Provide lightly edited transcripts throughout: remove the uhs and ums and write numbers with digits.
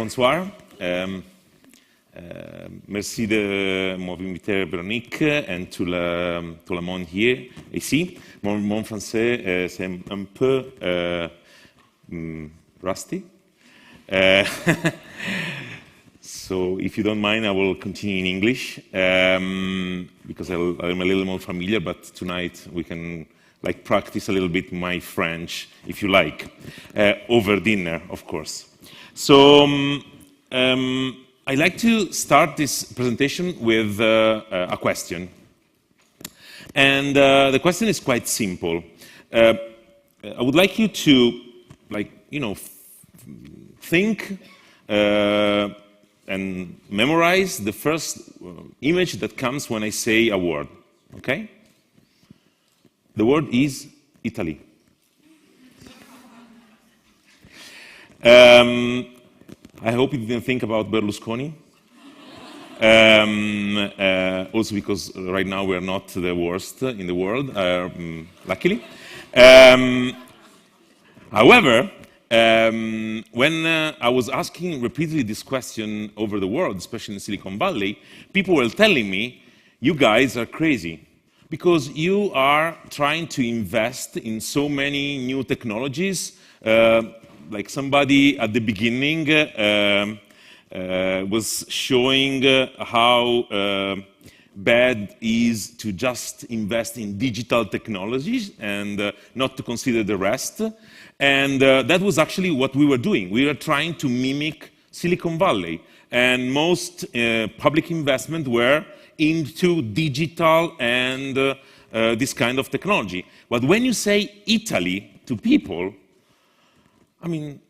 bonsoir. Merci de m'inviter, Véronique, et tout le monde here, ici. Mon français, c'est un peu rusty. So if you don't mind, I will continue in English, because I'm a little more familiar, but tonight we can practice a little bit my French, if you like, over dinner, of course. So I'd like to start this presentation with a question. And the question is quite simple. I would like you to, think and memorize the first image that comes when I say a word, okay? The word is Italy. I hope you didn't think about Berlusconi. Also because right now we are not the worst in the world, luckily. However, when I was asking repeatedly this question over the world, especially in Silicon Valley, people were telling me, you guys are crazy, because you are trying to invest in so many new technologies. Like somebody at the beginning was showing how bad it is to just invest in digital technologies and not to consider the rest. And that was actually what we were doing. We were trying to mimic Silicon Valley. And most public investment were into digital and this kind of technology. But when you say Italy to people, I mean,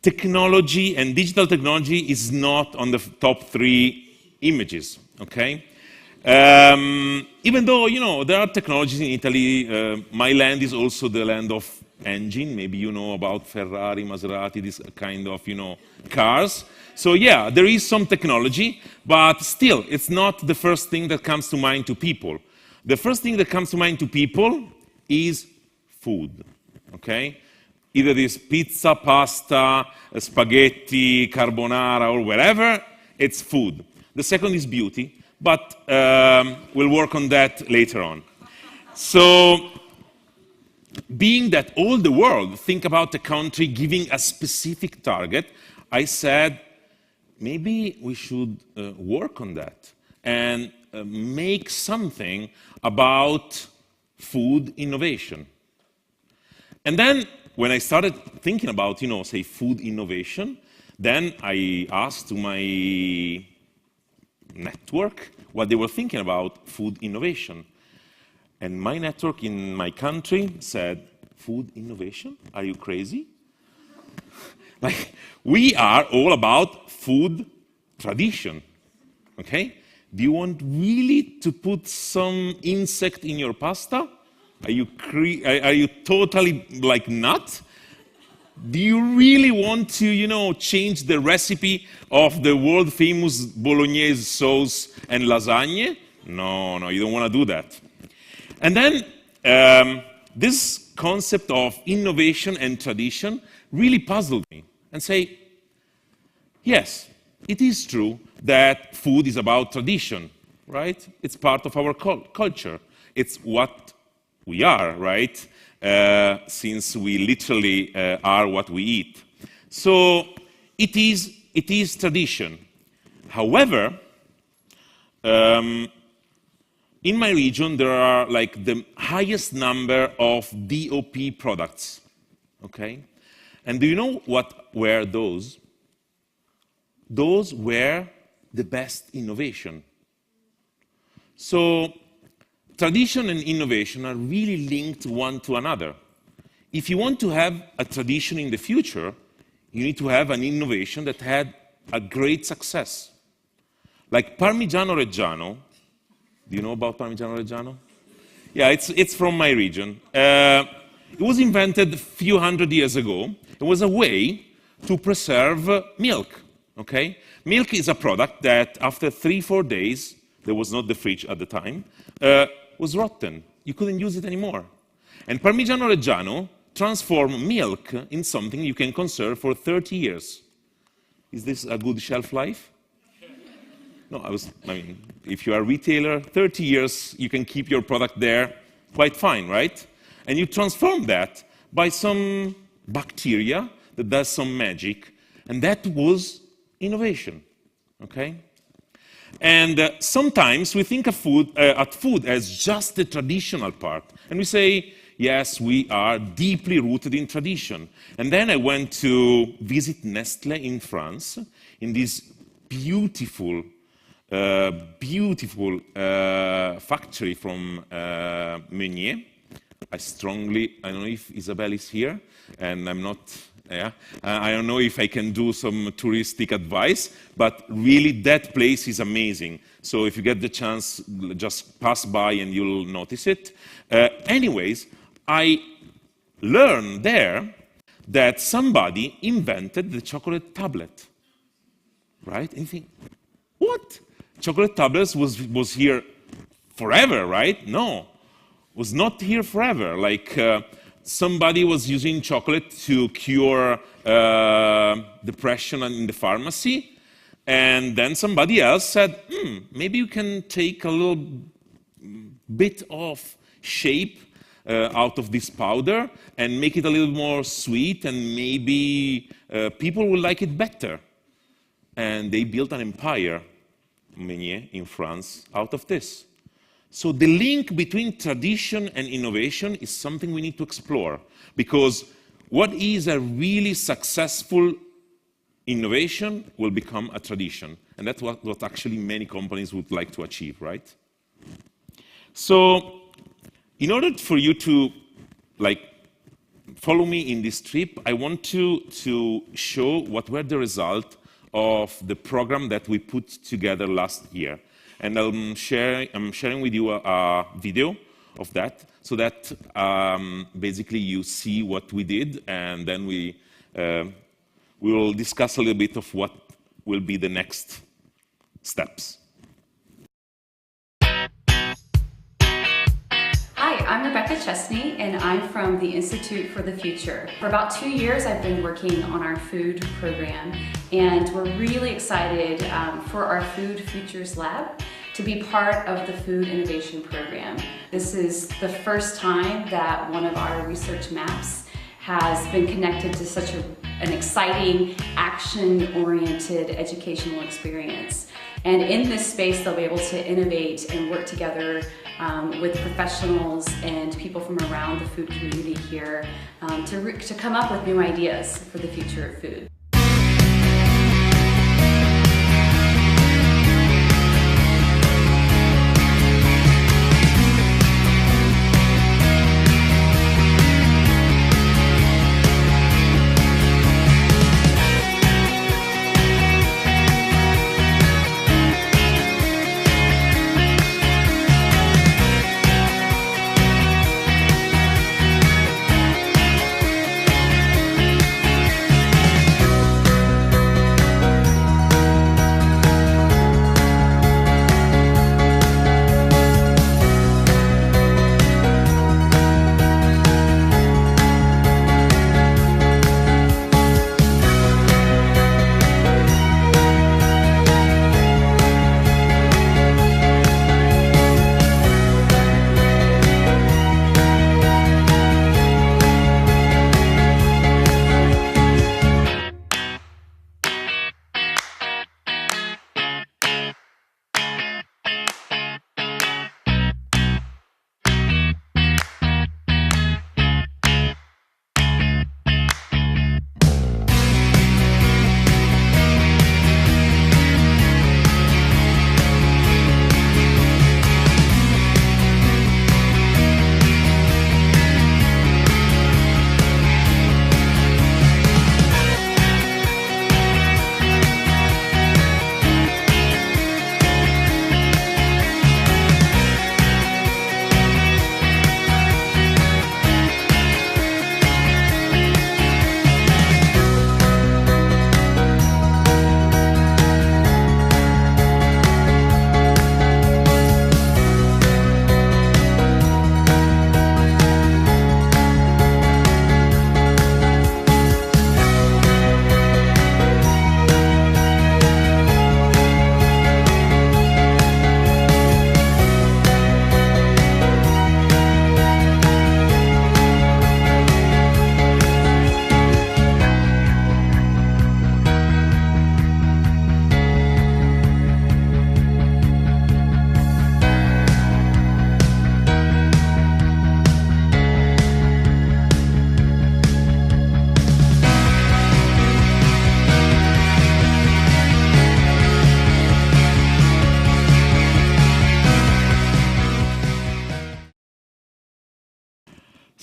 technology and digital technology is not on the top 3 images, okay? Even though, there are technologies in Italy, my land is also the land of engine. Maybe you know about Ferrari, Maserati, this kind of, cars. So yeah, there is some technology, but still, it's not the first thing that comes to mind to people. The first thing that comes to mind to people is food, okay? Either this pizza, pasta, spaghetti, carbonara, or whatever, it's food. The second is beauty, but we'll work on that later on. So, being that all the world think about the country giving a specific target, I said, maybe we should work on that and make something about food innovation. And then, when I started thinking about, say, food innovation, then I asked to my network what they were thinking about food innovation. And my network in my country said, food innovation? Are you crazy? We are all about food tradition, okay? Do you want really to put some insect in your pasta? Are you totally nut? Do you really want to, change the recipe of the world famous bolognese sauce and lasagne? No, you don't want to do that. And then this concept of innovation and tradition really puzzled me and say, yes, it is true that food is about tradition, right? It's part of our culture. It's what we are, right? Since we literally are what we eat. So it is tradition. However, in my region, there are the highest number of DOP products, okay? And do you know what were those? Those were the best innovation. So tradition and innovation are really linked one to another. If you want to have a tradition in the future, you need to have an innovation that had a great success. Like Parmigiano Reggiano. Do you know about Parmigiano Reggiano? Yeah, it's from my region. It was invented a few hundred years ago. It was a way to preserve milk, okay? Milk is a product that after 3-4 days, there was not the fridge at the time, was rotten. You couldn't use it anymore. And Parmigiano Reggiano transformed milk in something you can conserve for 30 years. Is this a good shelf life? No, I mean, if you are a retailer, 30 years, you can keep your product there quite fine, right? And you transform that by some bacteria that does some magic, and that was innovation, okay? And sometimes we think of food as just the traditional part, and we say, yes, we are deeply rooted in tradition. And then I went to visit Nestlé in France, in this beautiful factory from Meunier. I don't know if Isabelle is here, and I'm not, I don't know if I can do some touristic advice, but really that place is amazing. So if you get the chance, just pass by and you'll notice it. Anyways, I learned there that somebody invented the chocolate tablet, right? And you think, what? Chocolate tablets was here forever, right? No, was not here forever. Like somebody was using chocolate to cure depression in the pharmacy, and then somebody else said, maybe you can take a little bit of shape out of this powder and make it a little more sweet, and maybe people will like it better. And they built an empire, Meunier, in France, out of this. So the link between tradition and innovation is something we need to explore, because what is a really successful innovation will become a tradition. And that's what actually many companies would like to achieve, right? So in order for you to follow me in this trip, I want to show what were the results of the program that we put together last year. And I'm sharing with you a video of that, so that basically you see what we did, and then we will discuss a little bit of what will be the next steps. Hi, I'm Rebecca Chesney, and I'm from the Institute for the Future. For about 2 years, I've been working on our food program, and we're really excited for our Food Futures Lab to be part of the Food Innovation Program. This is the first time that one of our research maps has been connected to such an exciting, action-oriented educational experience. And in this space, they'll be able to innovate and work together with professionals and people from around the food community here to come up with new ideas for the future of food.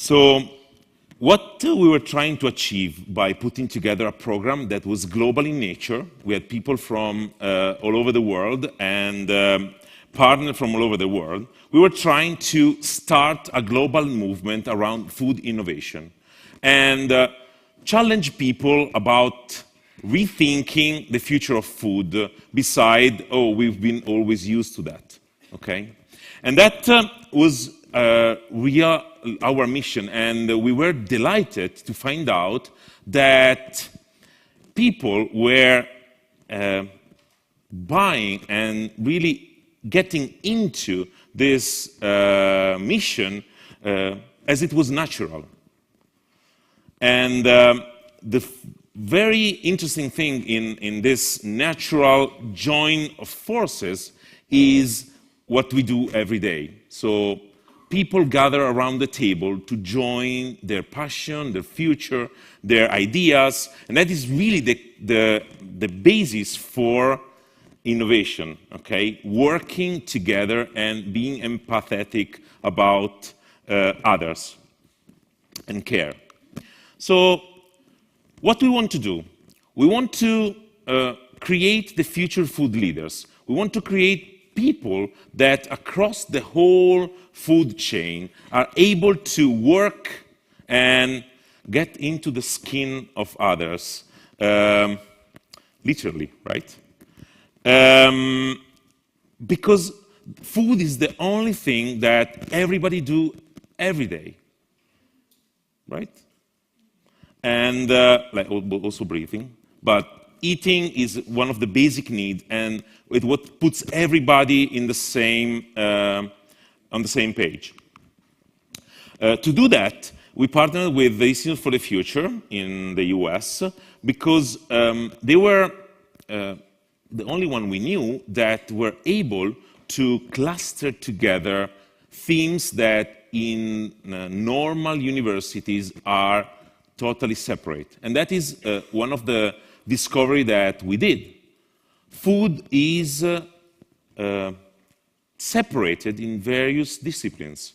So what we were trying to achieve by putting together a program that was global in nature, we had people from all over the world and partners from all over the world, we were trying to start a global movement around food innovation and challenge people about rethinking the future of food beside, oh, we've been always used to that, okay? And that was our mission, and we were delighted to find out that people were buying and really getting into this mission as it was natural. And the very interesting thing in this natural join of forces is what we do every day. So people gather around the table to join their passion, their future, their ideas, and that is really the basis for innovation, okay? Working together and being empathetic about others and care. So what we want to do, we want to create the future food leaders. We want to create people that across the whole food chain are able to work and get into the skin of others, literally, right? Because food is the only thing that everybody do every day, right? And like also breathing, but eating is one of the basic needs, and it's what puts everybody in the same on the same page. To do that, we partnered with the Institute for the Future in the US because they were the only one we knew that were able to cluster together themes that in normal universities are totally separate. And that is one of the discovery that we did. Food is separated in various disciplines.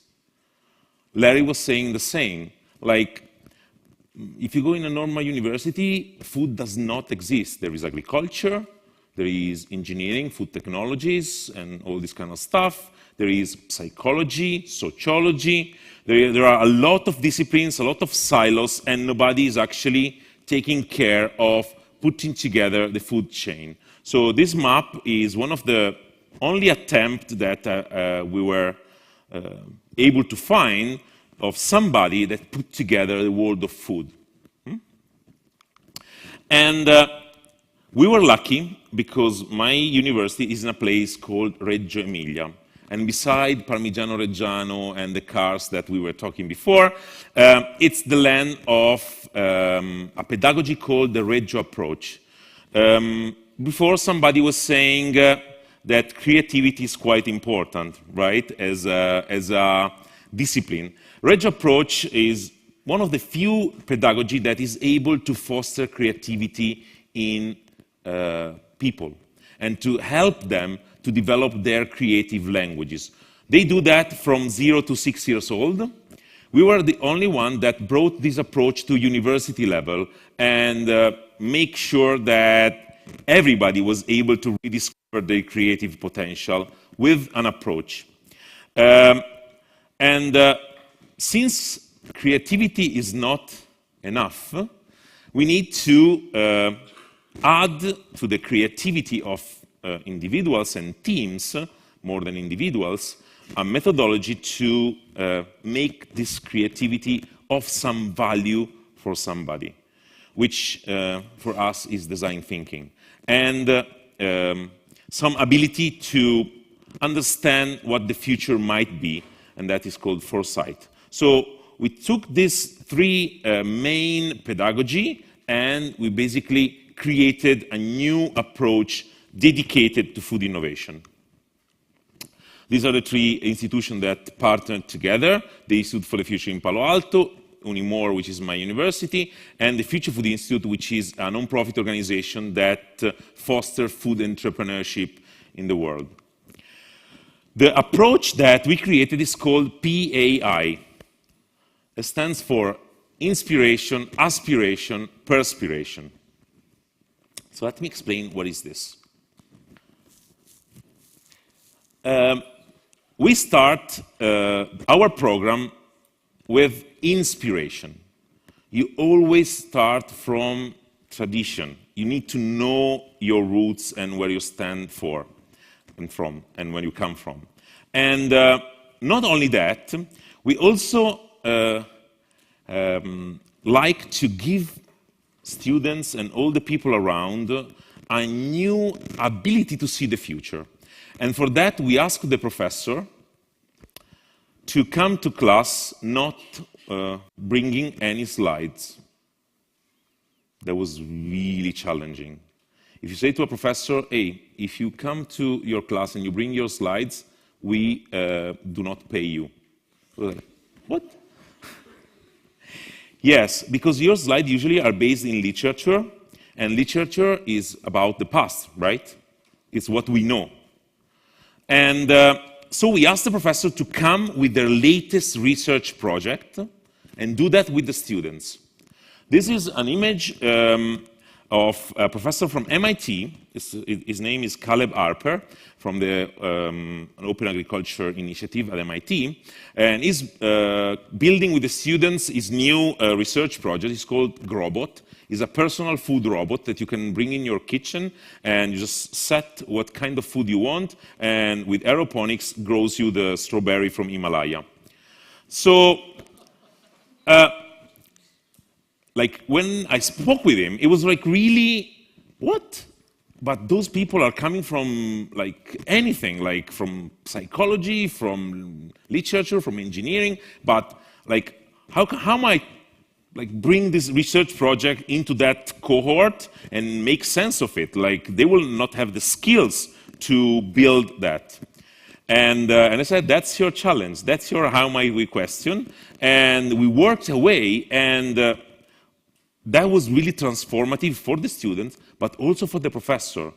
Larry was saying the same. Like, if you go in a normal university, food does not exist. There is agriculture, there is engineering, food technologies, and all this kind of stuff. There is psychology, sociology. There are a lot of disciplines, a lot of silos, and nobody is actually taking care of putting together the food chain. So this map is one of the only attempts that we were able to find of somebody that put together the world of food. And we were lucky because my university is in a place called Reggio Emilia. And beside Parmigiano Reggiano and the cars that we were talking before, it's the land of a pedagogy called the Reggio approach. Before, somebody was saying that creativity is quite important, right, as a discipline. Reggio approach is one of the few pedagogy that is able to foster creativity in people and to help them to develop their creative languages. They do that from 0 to 6 years old. We were the only one that brought this approach to university level and make sure that everybody was able to rediscover their creative potential with an approach. Since creativity is not enough, we need to add to the creativity of individuals and teams, more than individuals, a methodology to make this creativity of some value for somebody, which for us is design thinking. And some ability to understand what the future might be, and that is called foresight. So we took these three main pedagogy and we basically created a new approach dedicated to food innovation. These are the three institutions that partnered together: the Institute for the Future in Palo Alto, Unimore, which is my university, and the Future Food Institute, which is a non-profit organization that fosters food entrepreneurship in the world. The approach that we created is called PAI. stands for inspiration, aspiration, perspiration. So let me explain what is this. We start our program with inspiration. You always start from tradition. You need to know your roots and where you stand for and from and where you come from. And not only that, we also like to give students and all the people around a new ability to see the future. And for that, we ask the professor to come to class not bringing any slides. That was really challenging. If you say to a professor, hey, if you come to your class and you bring your slides, we do not pay you. We're like, what? Yes, because your slides usually are based in literature, and literature is about the past, right? It's what we know. And so we asked the professor to come with their latest research project and do that with the students. This is an image of a professor from MIT. His name is Caleb Harper, from the Open Agriculture Initiative at MIT. And he's building with the students his new research project. It's called Grobot. It's a personal food robot that you can bring in your kitchen, and you just set what kind of food you want, and with aeroponics grows you the strawberry from Himalaya. So, like when I spoke with him, it was like really, what? But those people are coming from like anything, like from psychology, from literature, from engineering, but like how am I like bring this research project into that cohort and make sense of it? Like they will not have the skills to build that. And I said, that's your challenge, that's your how might we question. And we worked away, and that was really transformative for the students, but also for the professor.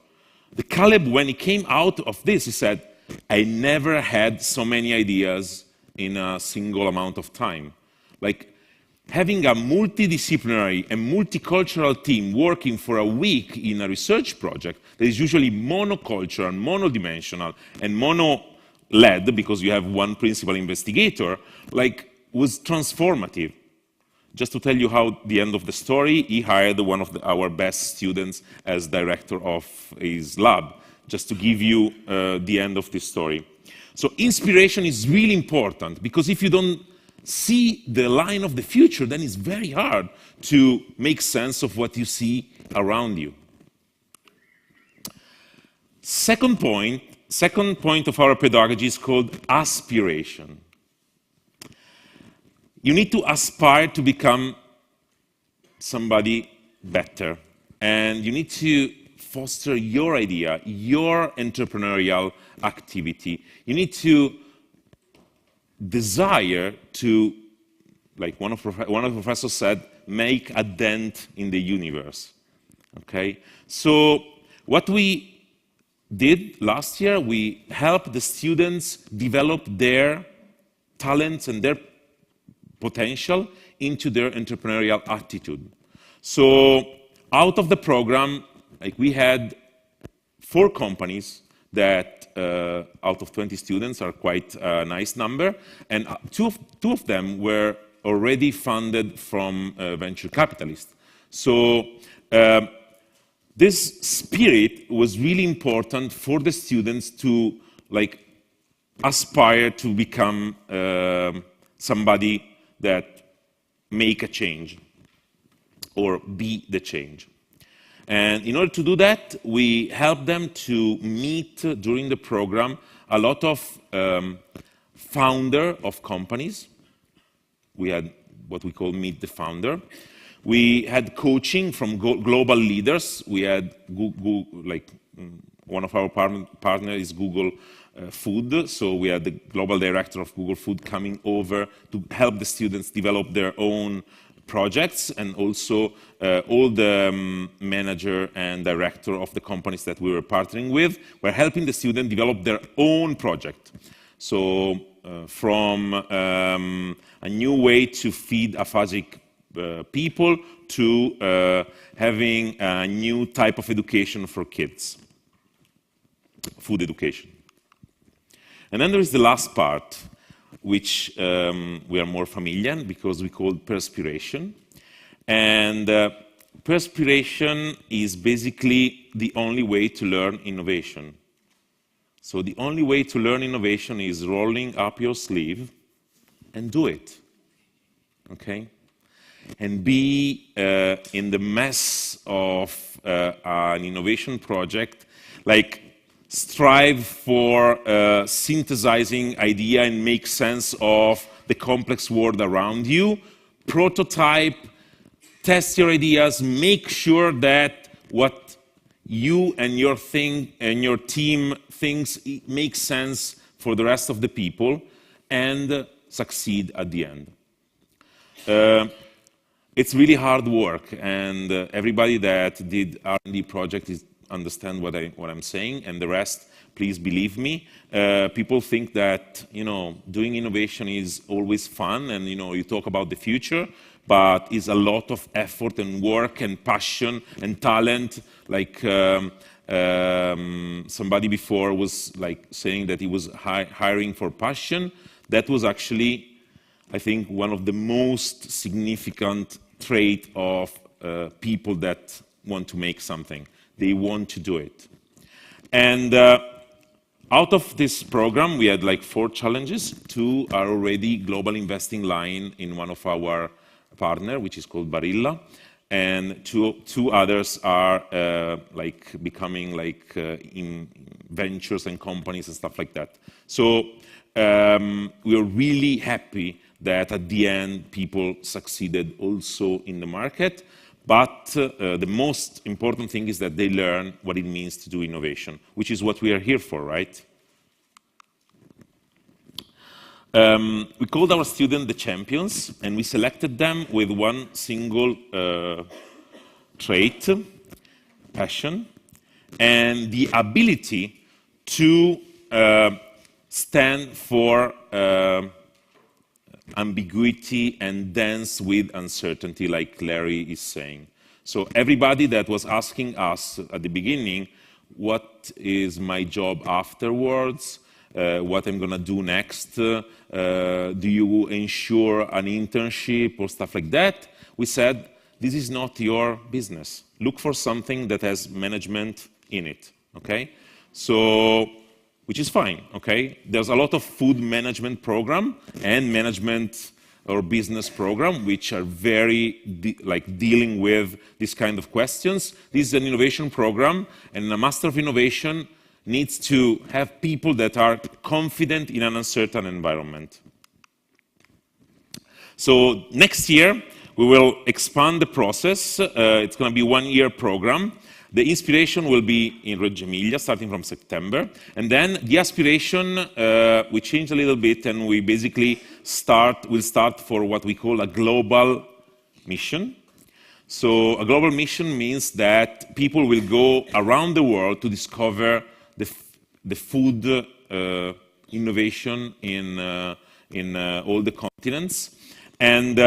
The Caleb, when he came out of this, he said, I never had so many ideas in a single amount of time. Like having a multidisciplinary and multicultural team working for a week in a research project that is usually monocultural, monodimensional, and mono-led, because you have one principal investigator, like was transformative. Just to tell you how the end of the story, he hired one of our best students as director of his lab, just to give you the end of this story. So inspiration is really important, because if you don't see the line of the future, then it's very hard to make sense of what you see around you. Second point of our pedagogy is called aspiration. You need to aspire to become somebody better, and you need to foster your idea, your entrepreneurial activity. You need to desire to, like one of the professors said, make a dent in the universe. Okay? So what we did last year, we helped the students develop their talents and their potential into their entrepreneurial attitude. So out of the program, like we had 4 companies that out of 20 students are quite a nice number, and two of them were already funded from venture capitalists. So this spirit was really important for the students to like aspire to become somebody that make a change or be the change. And in order to do that, we help them to meet during the program a lot of founder of companies. We had what we call Meet the Founder. We had coaching from global leaders. We had Google, like one of our partners is Google Food, so we had the global director of Google Food coming over to help the students develop their own projects, and also all the manager and director of the companies that we were partnering with were helping the students develop their own project. So from a new way to feed aphagic people to having a new type of education for kids, food education. And then there is the last part, which we are more familiar because we call perspiration. And perspiration is basically the only way to learn innovation. So the only way to learn innovation is rolling up your sleeve and do it, okay? And be in the mess of an innovation project, like strive for synthesizing idea and make sense of the complex world around you, prototype, test your ideas, make sure that what you and your team thinks makes sense for the rest of the people, and succeed at the end. It's really hard work, and everybody that did R&D project understand what I'm saying, and the rest, please believe me. People think that doing innovation is always fun, and you talk about the future, but it's a lot of effort and work and passion and talent. Like somebody before was like saying that he was hiring for passion. That was actually, I think, one of the most significant trait of people that want to make something. They want to do it. And out of this program, we had like 4 challenges. 2 are already global investing line in one of our partner, which is called Barilla. And two others are like becoming like in ventures and companies and stuff like that. So we are really happy that at the end people succeeded also in the market. But the most important thing is that they learn what it means to do innovation, which is what we are here for, right? We called our students the champions, and we selected them with one single trait, passion, and the ability to stand for ambiguity and dance with uncertainty, like Larry is saying. So everybody that was asking us at the beginning, what is my job afterwards, what I'm going to do next, do you ensure an internship or stuff like that, we said, this is not your business. Look for something that has management in it, okay? So, which is fine, okay? There's a lot of food management program and management or business program which are very dealing with this kind of questions. This is an innovation program, and a Master of Innovation needs to have people that are confident in an uncertain environment. So next year, we will expand the process. It's going to be a 1-year program. The inspiration will be in Reggio Emilia, starting from September. And then the aspiration, we change a little bit, and we basically will start for what we call a global mission. So a global mission means that people will go around the world to discover the food innovation in all the continents. And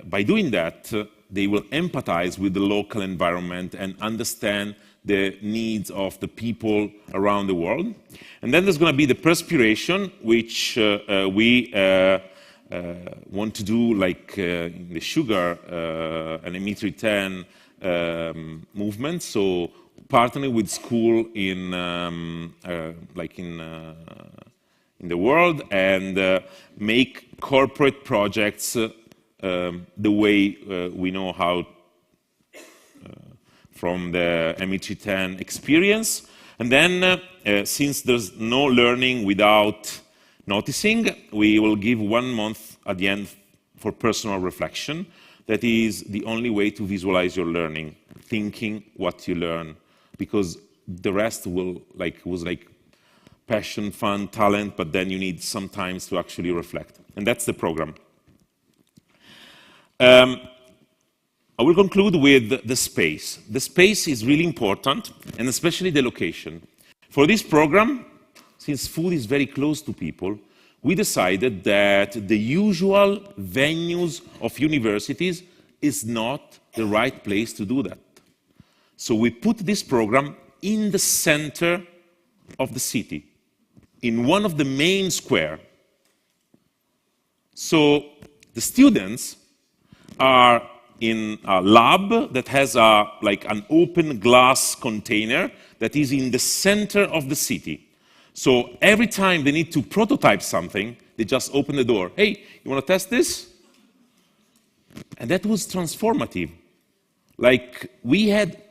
by doing that, they will empathize with the local environment and understand the needs of the people around the world. And then there's going to be the perspiration, which we want to do like in the sugar and M310 movement. So partnering with school in the world and make corporate projects the way we know how from the MATTEO experience. And then, since there's no learning without noticing, we will give 1 month at the end for personal reflection. That is the only way to visualize your learning, thinking what you learn, because the rest was like passion, fun, talent, but then you need some time to actually reflect. And that's the program. I will conclude with the space. The space is really important, and especially the location. For this program, since food is very close to people, we decided that the usual venues of universities is not the right place to do that. So we put this program in the center of the city, in one of the main squares. So the students are in a lab that has like an open glass container that is in the center of the city. So every time they need to prototype something, they just open the door. Hey, you want to test this? And that was transformative. Like, we had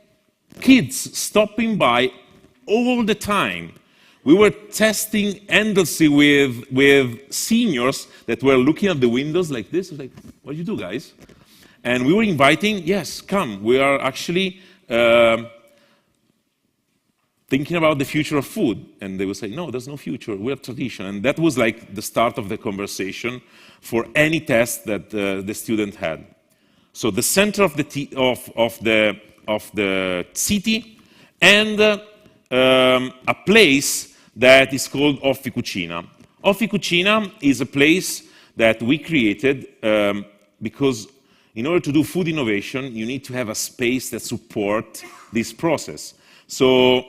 kids stopping by all the time. We were testing endlessly with seniors that were looking at the windows like this. I was like, what do you do, guys? And we were inviting, yes, come. We are actually thinking about the future of food. And they would say, no, there's no future. We're tradition. And that was like the start of the conversation for any test that the student had. So the center of the city, and a place that is called Officina. Officina is a place that we created because in order to do food innovation, you need to have a space that supports this process. So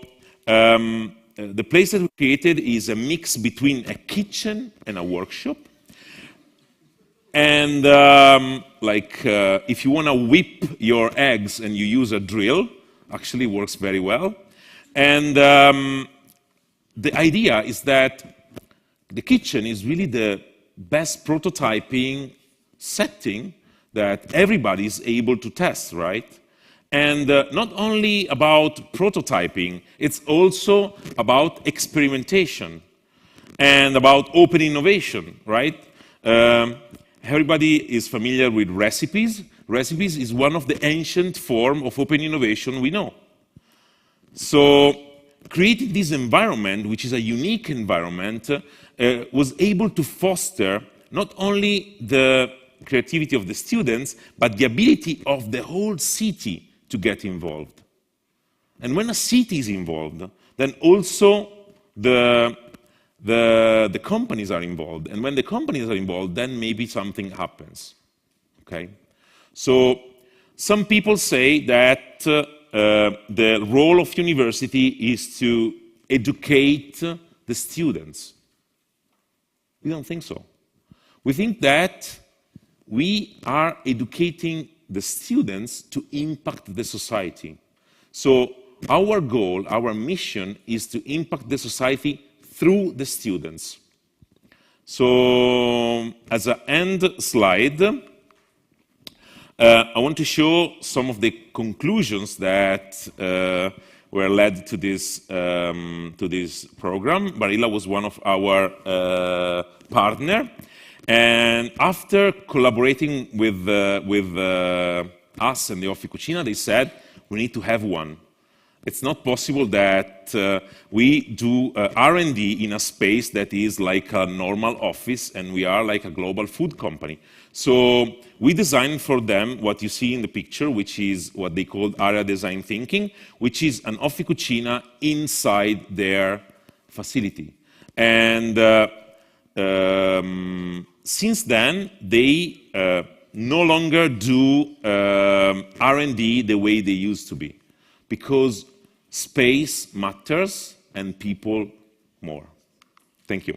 the place that we created is a mix between a kitchen and a workshop. And if you want to whip your eggs and you use a drill, actually works very well. And the idea is that the kitchen is really the best prototyping setting that everybody is able to test, right? And not only about prototyping, it's also about experimentation and about open innovation, right? Everybody is familiar with recipes. Recipes is one of the ancient forms of open innovation we know. So creating this environment, which is a unique environment, was able to foster not only the creativity of the students, but the ability of the whole city to get involved. And when a city is involved, then also the companies are involved. And when the companies are involved, then maybe something happens. Okay? So some people say that the role of university is to educate the students. We don't think so. We think that we are educating the students to impact the society. So our goal, our mission is to impact the society through the students. So as an end slide, I want to show some of the conclusions that were led to this program. Barilla was one of our partners. And after collaborating with us and the Officina, they said, we need to have one. It's not possible that we do R&D in a space that is like a normal office and we are like a global food company. So we designed for them what you see in the picture, which is what they call area design thinking, which is an Officina inside their facility. And since then, they no longer do R&D the way they used to be, because space matters and people more. Thank you.